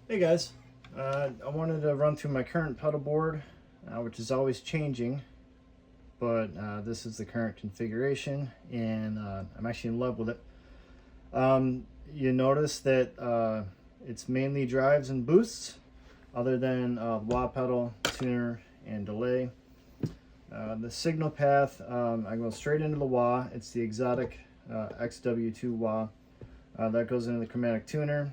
Hey guys, I wanted to run through my current pedal board, which is always changing, but this is the current configuration, and I'm actually in love with it. You notice that it's mainly drives and boosts, other than wah pedal, tuner, and delay. The signal path, I go straight into the wah. It's the Xotic XW2 wah. That goes into the chromatic tuner.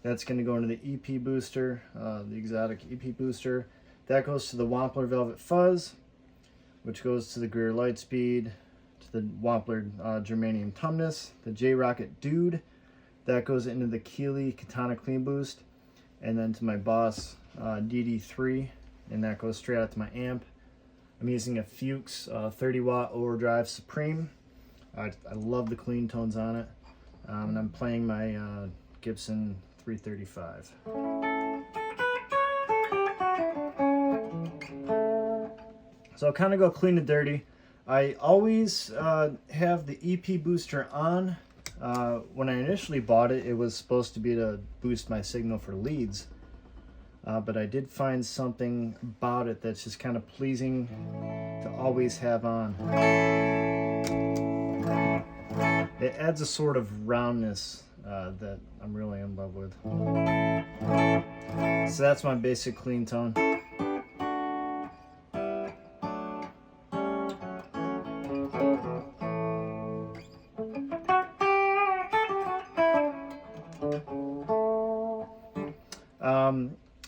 That's going to go into the EP booster, the Xotic EP booster. That goes to the Wampler Velvet Fuzz, which goes to the Greer Lightspeed, to the Wampler Germanium Tumnus, the Rockett Dude. That goes into the Keeley Katana Clean Boost, and then to my Boss DD3, and that goes straight out to my amp. I'm using a Fuchs 30 watt overdrive Supreme. I love the clean tones on it, and I'm playing my Gibson 335. So I'll kind of go clean to dirty. I always have the EP booster on. When I initially bought it, it was supposed to be to boost my signal for leads. But I did find something about it that's just kind of pleasing to always have on. It adds a sort of roundness that I'm really in love with. So that's my basic clean tone.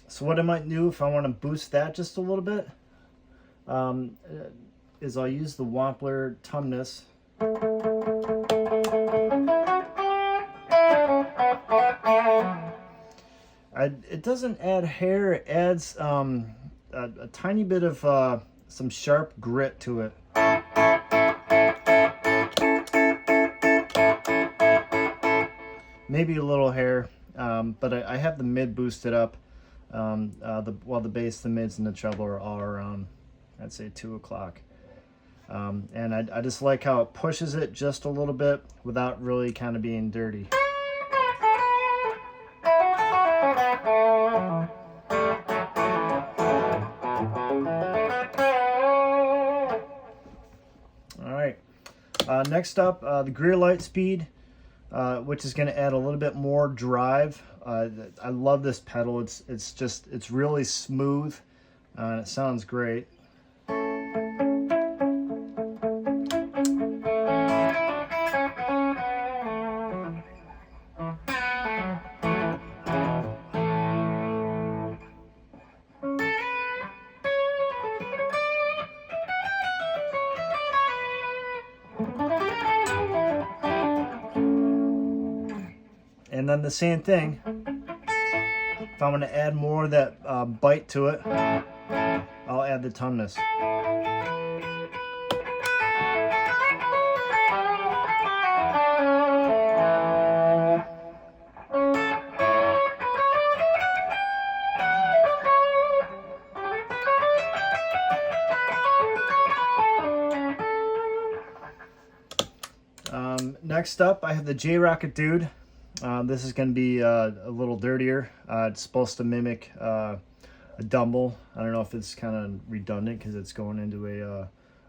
So what I might do if I want to boost that just a little bit is I'll use the Wampler Tumnus. It doesn't add hair, it adds a tiny bit of some sharp grit to it. Maybe a little hair, but I have the mid boosted up, while the bass, the mids, and the treble are all around, I'd say 2 o'clock. And I just like how it pushes it just a little bit without really kind of being dirty. Next up, the Greer Lightspeed, which is going to add a little bit more drive. I love this pedal. It's really smooth, and it sounds great. And then the same thing, if I want to add more of that bite to it, I'll add the tumnus. Next up, I have the Rockett Dude. This is going to be a little dirtier. It's supposed to mimic a Dumble. I don't know if it's kind of redundant because it's going into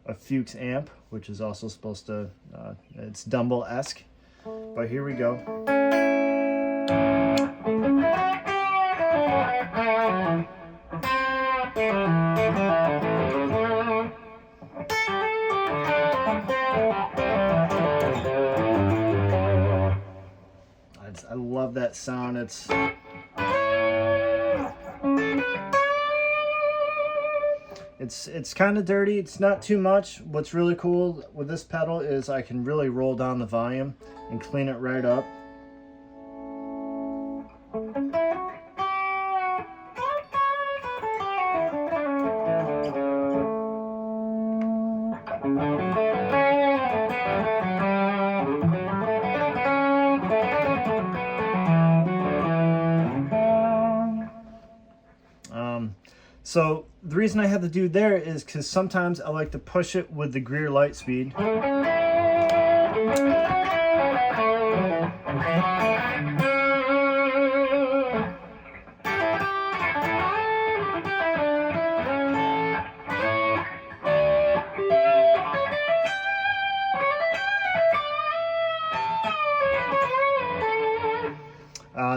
a Fuchs amp, which is also supposed to, it's Dumble-esque. But here we go. I love that sound. It's kind of dirty. It's not too much. What's really cool with this pedal is I can really roll down the volume and clean it right up. So the reason I have the Dude there is because sometimes I like to push it with the Greer Lightspeed.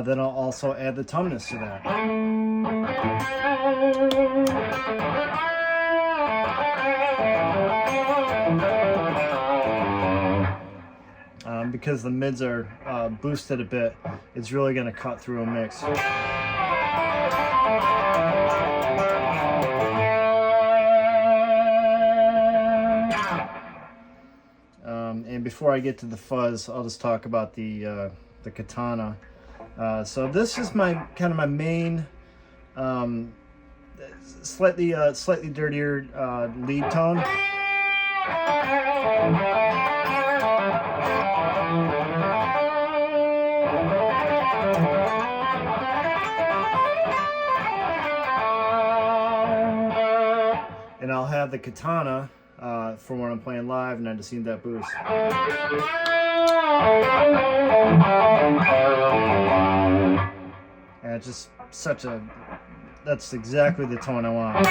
then I'll also add the tumness to that. Because the mids are boosted a bit, it's really going to cut through a mix. And before I get to the fuzz, I'll just talk about the katana. So this is my my main, slightly dirtier lead tone. And I'll have the katana for when I'm playing live, and I just need that boost. And it's just that's exactly the tone I want.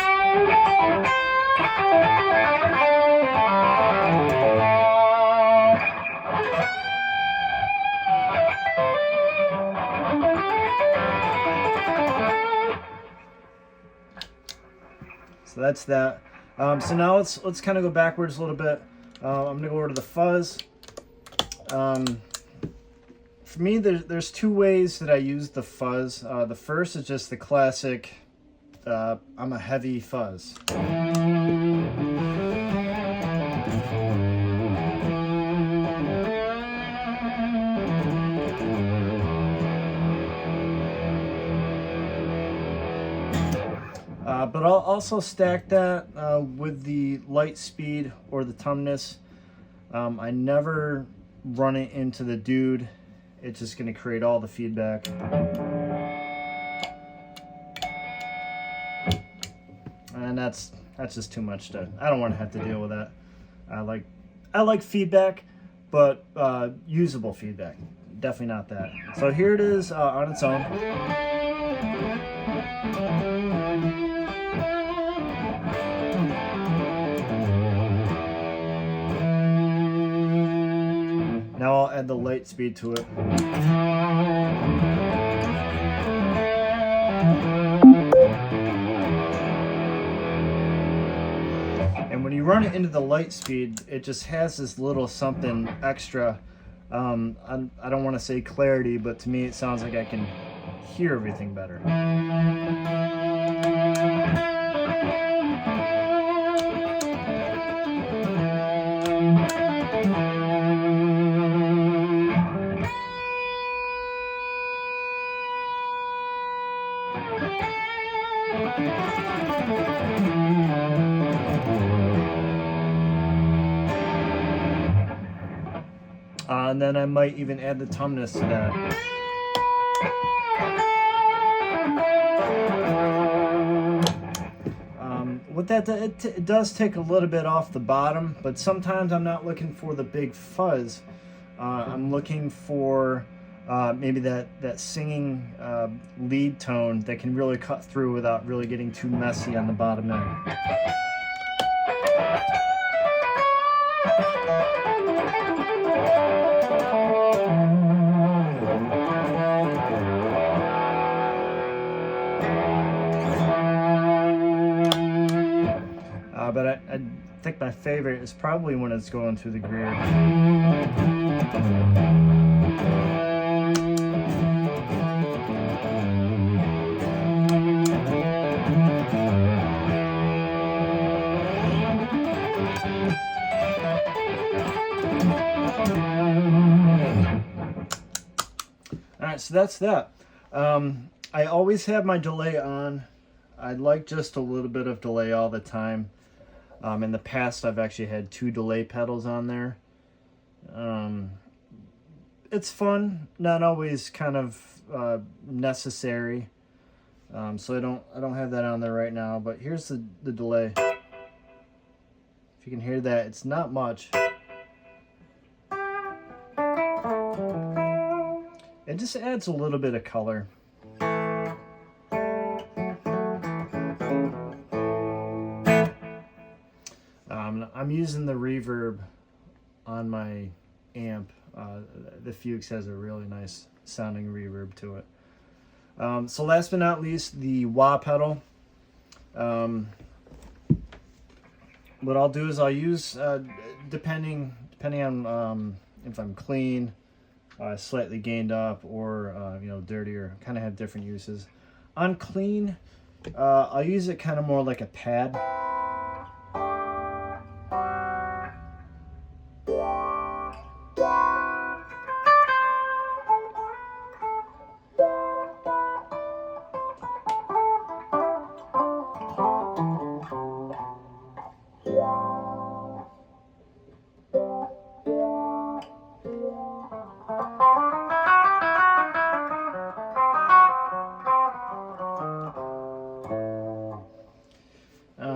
So that's that. So now let's kind of go backwards a little bit. I'm gonna go over to the fuzz. For me, there's two ways that I use the fuzz. The first is just the classic, I'm a heavy fuzz. But I'll also stack that with the light speed or the tumness. I never run it into the dude. It's just going to create all the feedback. And that's just too much I don't want to have to deal with that. I like feedback, but usable feedback. Definitely not that. So here it is on its own. Now I'll add the light speed to it. And when you run it into the light speed, it just has this little something extra. I don't want to say clarity, but to me it sounds like I can hear everything better. And then I might even add the tumness to that. With that, it does take a little bit off the bottom, but sometimes I'm not looking for the big fuzz. I'm looking for maybe that singing lead tone that can really cut through without really getting too messy on the bottom end. But I think my favorite is probably when it's going through the Greer. Alright, so that's that. I always have my delay on. I like just a little bit of delay all the time. In the past, I've actually had 2 delay pedals on there. It's fun, not always kind of necessary. So I don't have that on there right now. But here's the delay. If you can hear that, it's not much. It just adds a little bit of color. I'm using the reverb on my amp. The Fuchs has a really nice sounding reverb to it. So last but not least, the wah pedal. What I'll do is I'll use, depending on if I'm clean, slightly gained up, or you know, dirtier, kind of have different uses. On clean, I'll use it kind of more like a pad.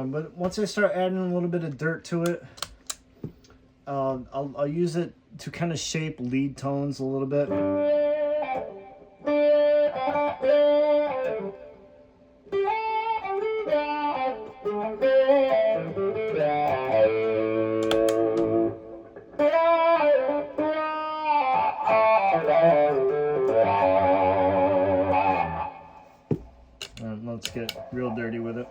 But once I start adding a little bit of dirt to it, I'll use it to kind of shape lead tones a little bit. Let's get real dirty with it.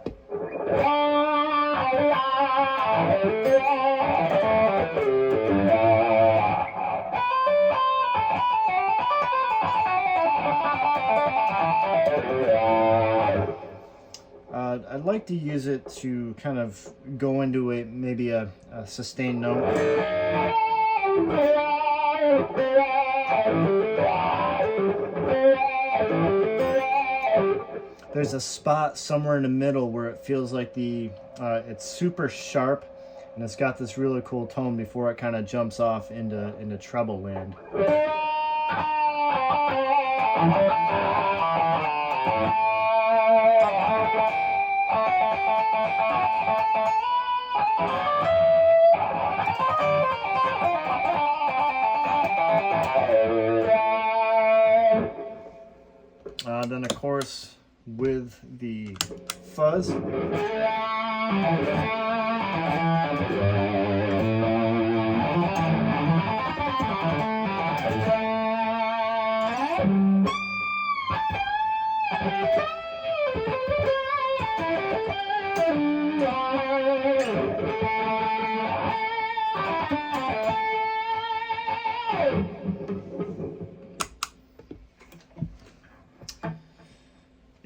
I'd like to use it to kind of go into maybe a sustained note. There's a spot somewhere in the middle where it feels like it's super sharp, and it's got this really cool tone before it kind of jumps off into treble land. Then of course, with the fuzz,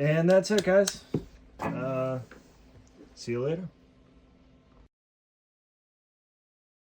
and that's it, guys. See you later.